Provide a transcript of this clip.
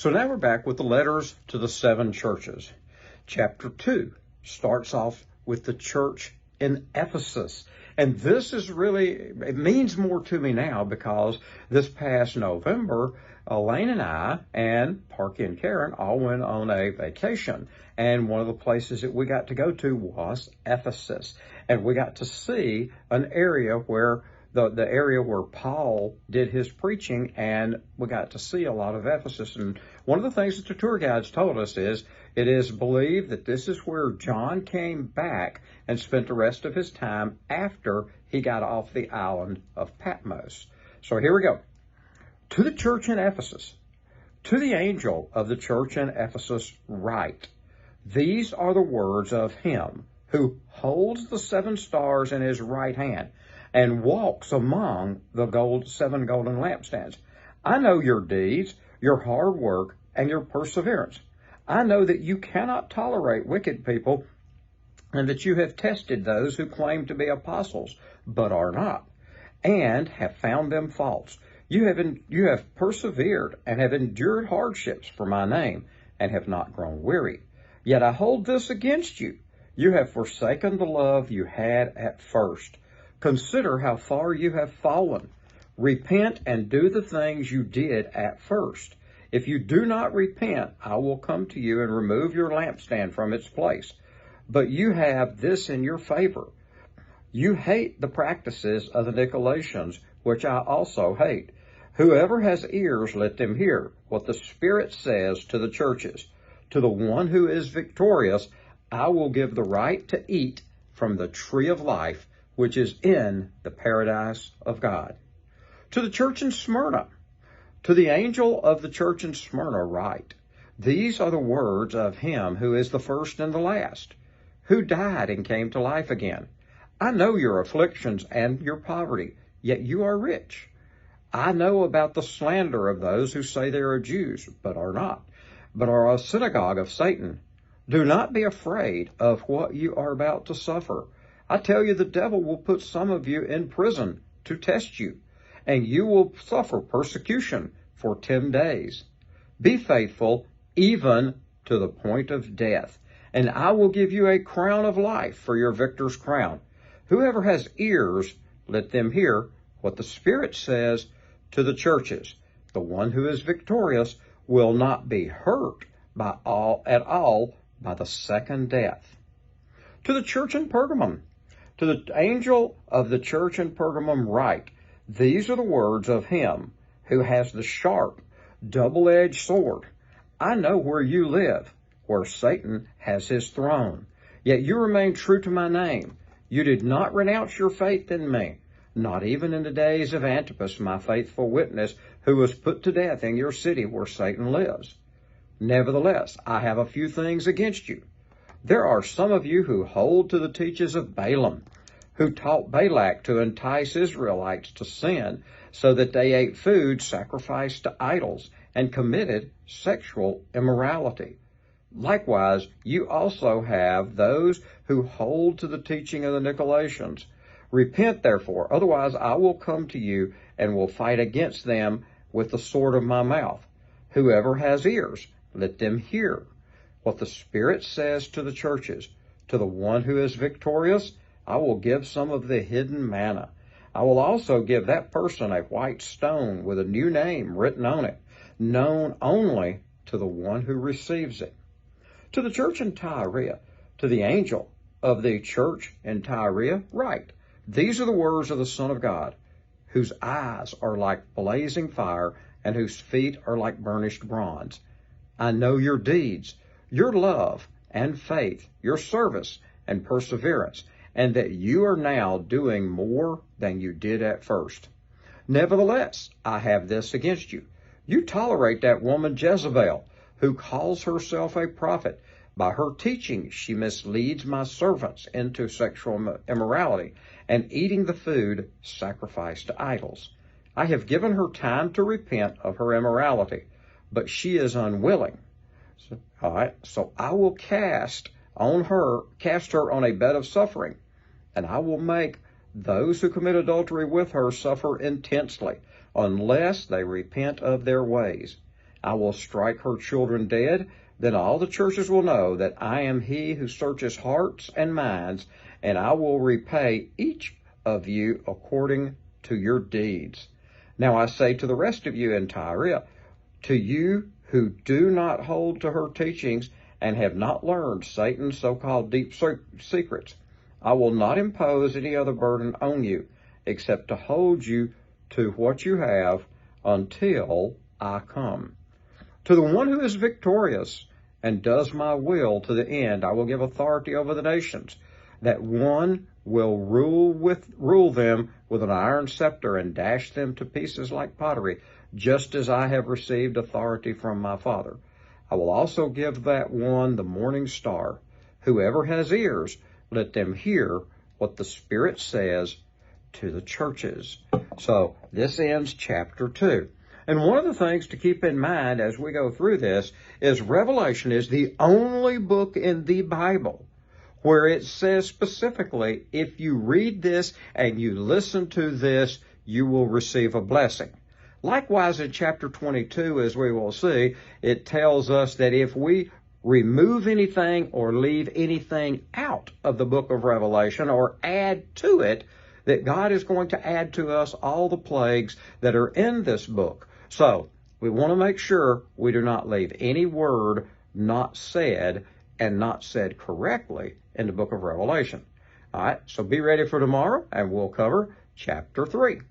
So now we're back with the letters to the 7 churches. Chapter 2 starts off with the church in Ephesus. And this is really, it means more to me now because this past November, Elaine and I and Parky and Karen all went on a vacation. And one of the places that we got to go to was Ephesus. And we got to see an area where the area where Paul did his preaching, and we got to see a lot of Ephesus. And one of the things that the tour guides told us is, it is believed that this is where John came back and spent the rest of his time after he got off the island of Patmos. So here we go. To the church in Ephesus, to the angel of the church in Ephesus write, these are the words of him who holds the 7 stars in his right hand and walks among the 7 golden lampstands. I know your deeds, your hard work, and your perseverance. I know that you cannot tolerate wicked people, and that you have tested those who claim to be apostles, but are not, and have found them false. You have persevered and have endured hardships for my name, and have not grown weary. Yet I hold this against you. You have forsaken the love you had at first. Consider how far you have fallen. Repent and do the things you did at first. If you do not repent, I will come to you and remove your lampstand from its place. But you have this in your favor. You hate the practices of the Nicolaitans, which I also hate. Whoever has ears, let them hear what the Spirit says to the churches. To the one who is victorious, I will give the right to eat from the tree of life, which is in the paradise of God. To the church in Smyrna, to the angel of the church in Smyrna write, these are the words of him who is the first and the last, who died and came to life again. I know your afflictions and your poverty, yet you are rich. I know about the slander of those who say they are Jews, but are not, but are a synagogue of Satan. Do not be afraid of what you are about to suffer. I tell you, the devil will put some of you in prison to test you, and you will suffer persecution for 10 days. Be faithful even to the point of death, and I will give you a crown of life for your victor's crown. Whoever has ears, let them hear what the Spirit says to the churches. The one who is victorious will not be hurt at all by the second death. To the church in Pergamum, to the angel of the church in Pergamum write, these are the words of him who has the sharp, double-edged sword. I know where you live, where Satan has his throne. Yet you remain true to my name. You did not renounce your faith in me, not even in the days of Antipas, my faithful witness, who was put to death in your city where Satan lives. Nevertheless, I have a few things against you. There are some of you who hold to the teachings of Balaam, who taught Balak to entice Israelites to sin, so that they ate food sacrificed to idols and committed sexual immorality. Likewise, you also have those who hold to the teaching of the Nicolaitans. Repent, therefore, otherwise I will come to you and will fight against them with the sword of my mouth. Whoever has ears, let them hear what the Spirit says to the churches. To the one who is victorious, I will give some of the hidden manna. I will also give that person a white stone with a new name written on it, known only to the one who receives it. To the church in Tyre, to the angel of the church in Tyre, write, these are the words of the Son of God, whose eyes are like blazing fire and whose feet are like burnished bronze. I know your deeds, your love and faith, your service and perseverance, and that you are now doing more than you did at first. Nevertheless, I have this against you. You tolerate that woman Jezebel, who calls herself a prophet. By her teaching, she misleads my servants into sexual immorality and eating the food sacrificed to idols. I have given her time to repent of her immorality, but she is unwilling. So I will cast her on a bed of suffering, and I will make those who commit adultery with her suffer intensely, unless they repent of their ways. I will strike her children dead. Then all the churches will know that I am he who searches hearts and minds, and I will repay each of you according to your deeds. Now I say to the rest of you in Tyre, to you who do not hold to her teachings and have not learned Satan's so-called deep secrets, I will not impose any other burden on you, except to hold you to what you have until I come. To the one who is victorious and does my will to the end, I will give authority over the nations. That one will rule them with an iron scepter and dash them to pieces like pottery, just as I have received authority from my Father. I will also give that one the morning star. Whoever has ears, let them hear what the Spirit says to the churches. So this ends chapter 2. And one of the things to keep in mind as we go through this is Revelation is the only book in the Bible where it says specifically, if you read this and you listen to this, you will receive a blessing. Likewise, in chapter 22, as we will see, it tells us that if we remove anything or leave anything out of the book of Revelation or add to it, that God is going to add to us all the plagues that are in this book. So we want to make sure we do not leave any word not said and not said correctly in the book of Revelation. All right, so be ready for tomorrow, and we'll cover chapter 3.